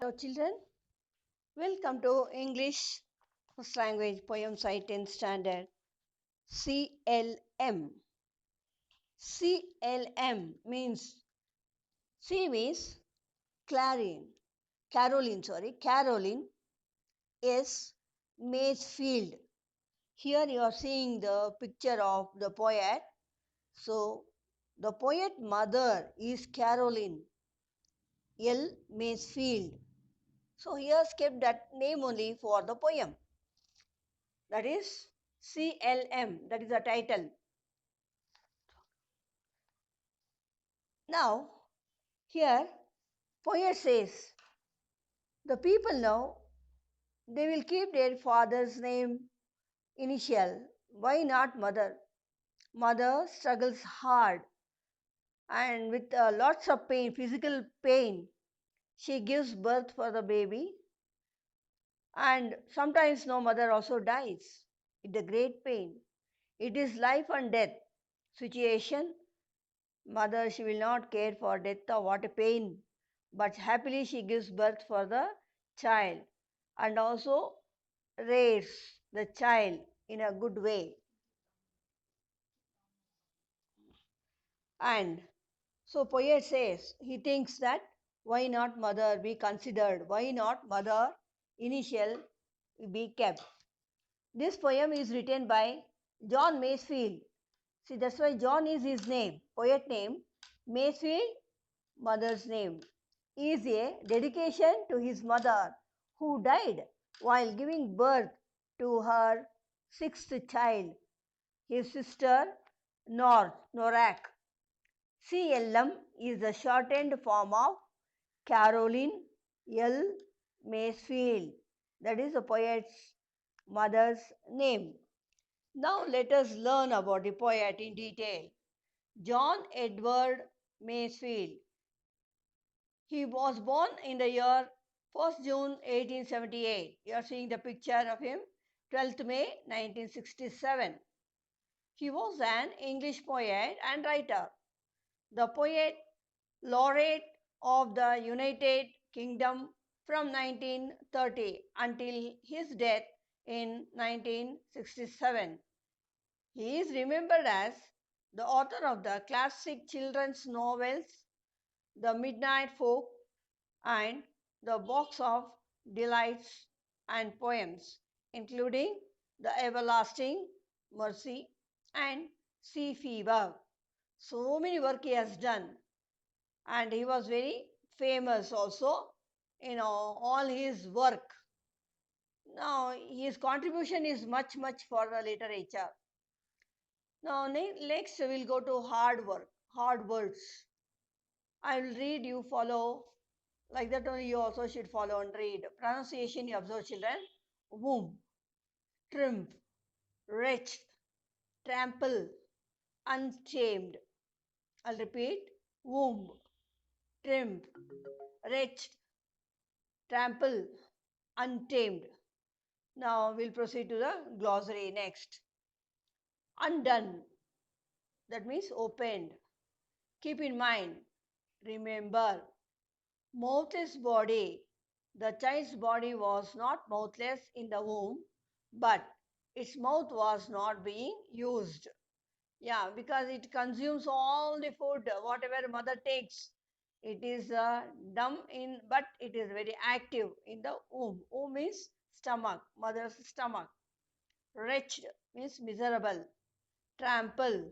Hello children, welcome to English First Language Poem Site 10th Standard C.L.M. C.L.M. means C means Caroline. S. Masefield. Here you are seeing the picture of the poet. So the poet mother is Caroline L. Masefield. So he has kept that name only for the poem. That is C.L.M. That is the title. Now, here, poet says, the people now, they will keep their father's name initial. Why not mother? Mother struggles hard and with lots of pain, physical pain. She gives birth for the baby, and sometimes no mother also dies. It's a great pain. It is life and death situation. Mother, she will not care for death or what a pain, but happily she gives birth for the child and also rears the child in a good way. And so poet says, he thinks that why not mother be considered, why not mother initial be kept. This poem is written by John Masefield. See, that's why John is his name, poet name. Masefield, mother's name, is a dedication to his mother who died while giving birth to her sixth child, his sister Norak. C.L.M. is the shortened form of Caroline L. Masefield. That is the poet's mother's name. Now let us learn about the poet in detail. John Edward Masefield. He was born in the year 1st June 1878. You are seeing the picture of him, 12th May 1967. He was an English poet and writer. The poet laureate of the United Kingdom from 1930 until his death in 1967. He is remembered as the author of the classic children's novels The Midnight Folk and The Box of Delights and Poems, including The Everlasting Mercy and Sea Fever. So many work he has done, and he was very famous also in all his work. Now his contribution is much for the literature. Now next we'll go to hard work, hard words. I will read, you follow. Like that only you also should follow and read. Pronunciation you observe children. Womb, triumph, wretched, trample, untamed. I'll repeat. Womb, triumph, wretched, trample, untamed. Now we'll proceed to the glossary next. Undone, that means opened. Keep in mind, remember, mouthless body. The child's body was not mouthless in the womb, but its mouth was not being used. Yeah, because it consumes all the food, whatever mother takes. It is dumb in, but it is very active in the womb. Womb means stomach, mother's stomach. Wretched means miserable. Trample,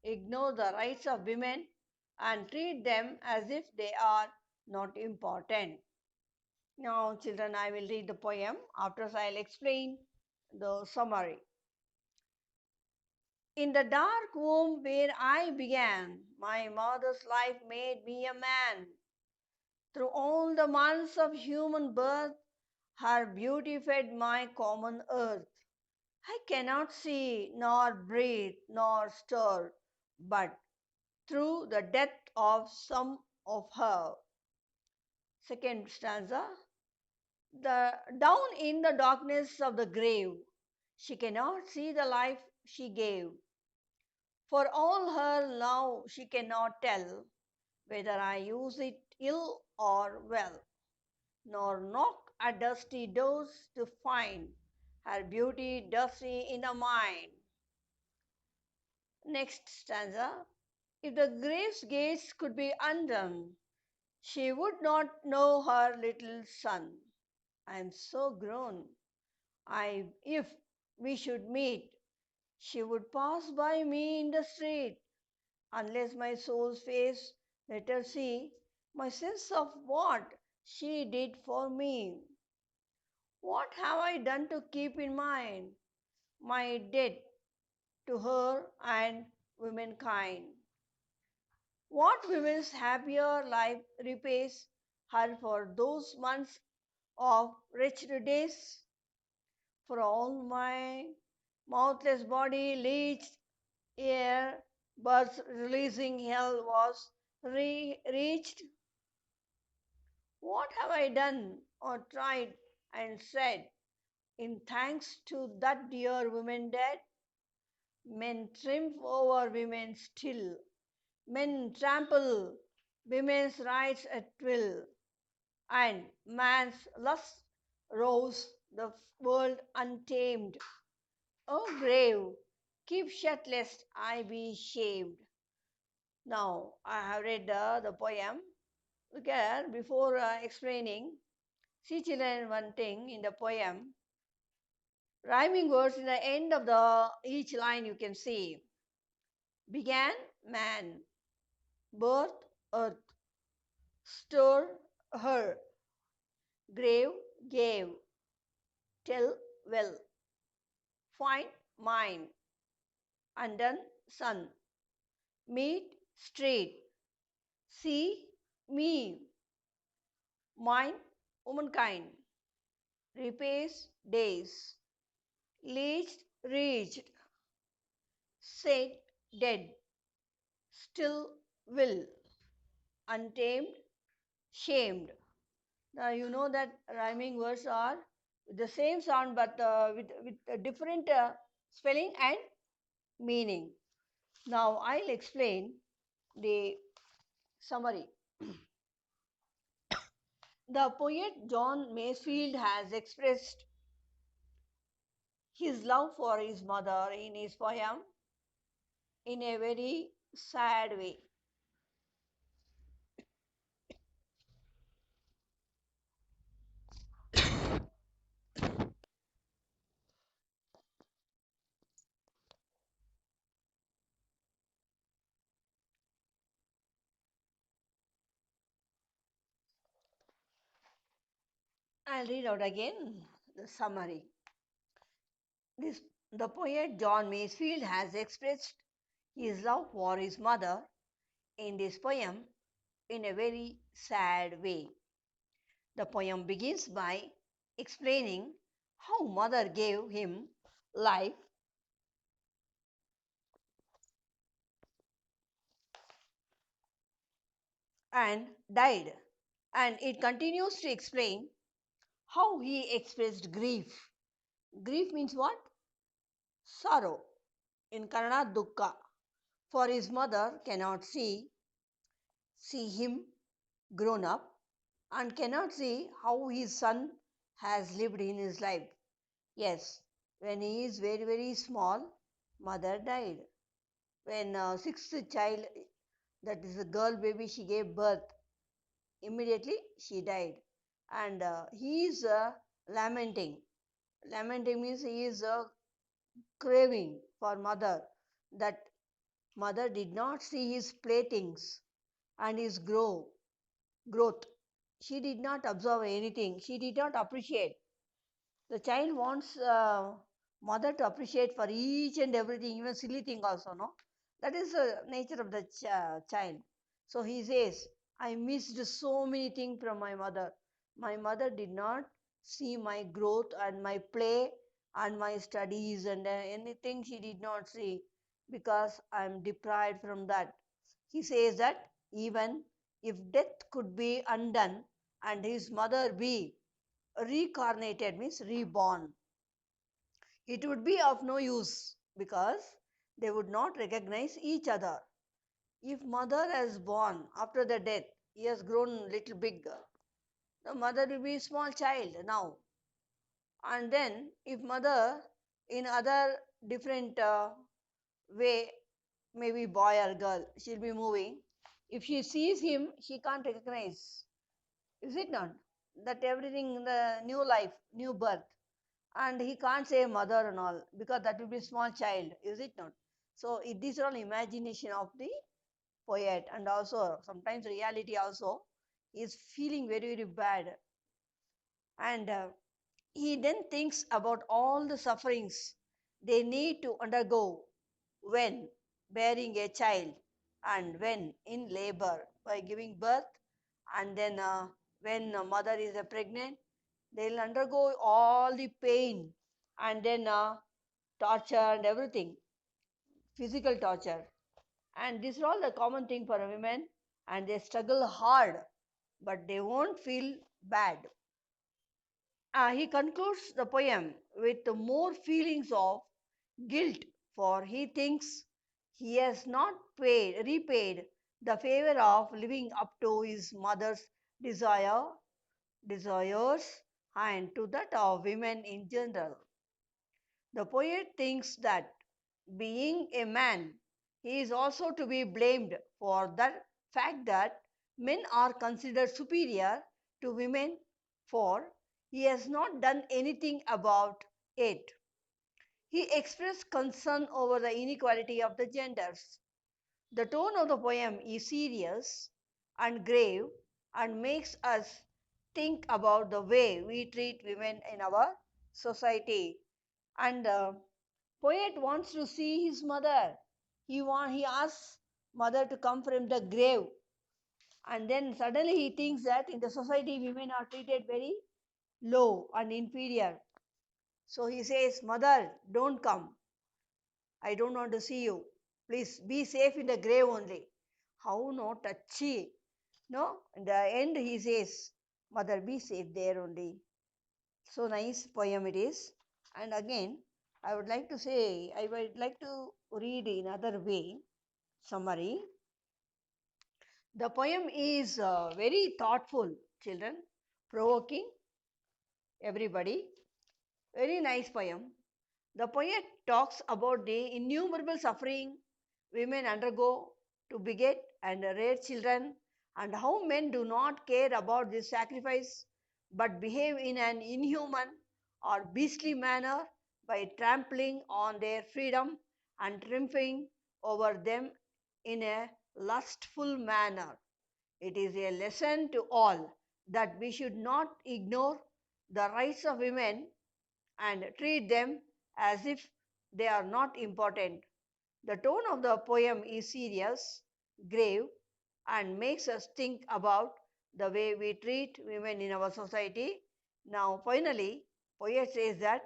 ignore the rights of women and treat them as if they are not important. Now, children, I will read the poem. After I'll explain the summary. In the dark womb where I began, my mother's life made me a man. Through all the months of human birth, her beauty fed my common earth. I cannot see, nor breathe, nor stir, but through the death of some of her. Second stanza. Down in the darkness of the grave, she cannot see the life she gave. For all her love, she cannot tell whether I use it ill or well. nor knock at dusty doors to find her beauty dusty in the mind. Next stanza. If the grave's gates could be undone, she would not know her little son. I am so grown. If we should meet, she would pass by me in the street. Unless my soul's face let her see my sense of what she did for me. What have I done to keep in mind my debt to her and womankind? What women's happier life repays her for those months of wretched days? For all my mouthless body leached air, birth releasing hell was reached. What have I done or tried and said in thanks to that dear woman dead? Men triumph over women still. Men trample women's rights at will. And man's lust roves the world untamed. O grave, keep shut lest I be shamed. Now, I have read the poem. Look here, before explaining, see children one thing in the poem. Rhyming words in the end of the each line you can see. Began man, birth earth, stir her, grave gave, tell well, find mine, undone sun, meet street, see me, mine womankind, repays days, least reached, said dead, still will, untamed, shamed. Now you know that rhyming words are the same sound but with a different spelling and meaning. Now I'll explain the summary. The poet John Masefield has expressed his love for his mother in his poem in a very sad way. I'll read out again the summary. This, the poet John Masefield has expressed his love for his mother in this poem in a very sad way. The poem begins by explaining how mother gave him life and died. And it continues to explain how he expressed grief. Grief means what? Sorrow. In Kannada, dukkha. For his mother cannot see him grown up and cannot see how his son has lived in his life. Yes, when he is very, very small, mother died. When sixth child, that is a girl baby, she gave birth, immediately she died. And he is lamenting. Lamenting means he is craving for mother, that mother did not see his playthings and his growth. She did not observe anything. She did not appreciate. The child wants mother to appreciate for each and everything, even silly thing also, no? That is the nature of the child. So he says, I missed so many things from my mother. My mother did not see my growth and my play and my studies and anything she did not see because I am deprived from that. He says that even if death could be undone and his mother be reincarnated means reborn, it would be of no use because they would not recognize each other. If mother has born after the death, he has grown little bigger. the mother will be a small child now. And then if mother in other different way, maybe boy or girl, she'll be moving. If she sees him, she can't recognize. Is it not? That everything, the new life, new birth. And he can't say mother and all because that will be small child. Is it not? So these are all imagination of the poet, and also sometimes reality also is feeling very, very bad. And he then thinks about all the sufferings they need to undergo when bearing a child, and when in labor by giving birth, and then when a mother is pregnant, they'll undergo all the pain, and then torture and everything, physical torture. And this is all the common thing for women, and they struggle hard, but they won't feel bad. He concludes the poem with more feelings of guilt, for he thinks he has not repaid the favor of living up to his mother's desires, and to that of women in general. The poet thinks that being a man, he is also to be blamed for the fact that men are considered superior to women, for he has not done anything about it. He expressed concern over the inequality of the genders. The tone of the poem is serious and grave, and makes us think about the way we treat women in our society. And poet wants to see his mother. He asks mother to come from the grave, and then suddenly he thinks that in the society women are treated very low and inferior. So he says, "Mother, don't come. I don't want to see you. Please be safe in the grave only." How no touchy. No, in the end he says, "Mother, be safe there only." So nice poem it is. And again, I would like to read in other way summary. The poem is very thoughtful, children, provoking everybody. Very nice poem. The poet talks about the innumerable suffering women undergo to beget and rear children, and how men do not care about this sacrifice but behave in an inhuman or beastly manner by trampling on their freedom and triumphing over them in a lustful manner. It is a lesson to all that we should not ignore the rights of women and treat them as if they are not important. The tone of the poem is serious, grave, and makes us think about the way we treat women in our society. Now, finally, poet says that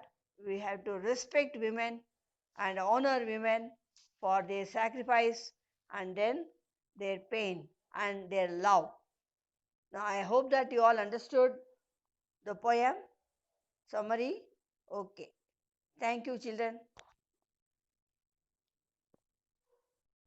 we have to respect women and honor women for their sacrifice, and then their pain and their love. Now, I hope that you all understood the poem summary. Okay. Thank you, children.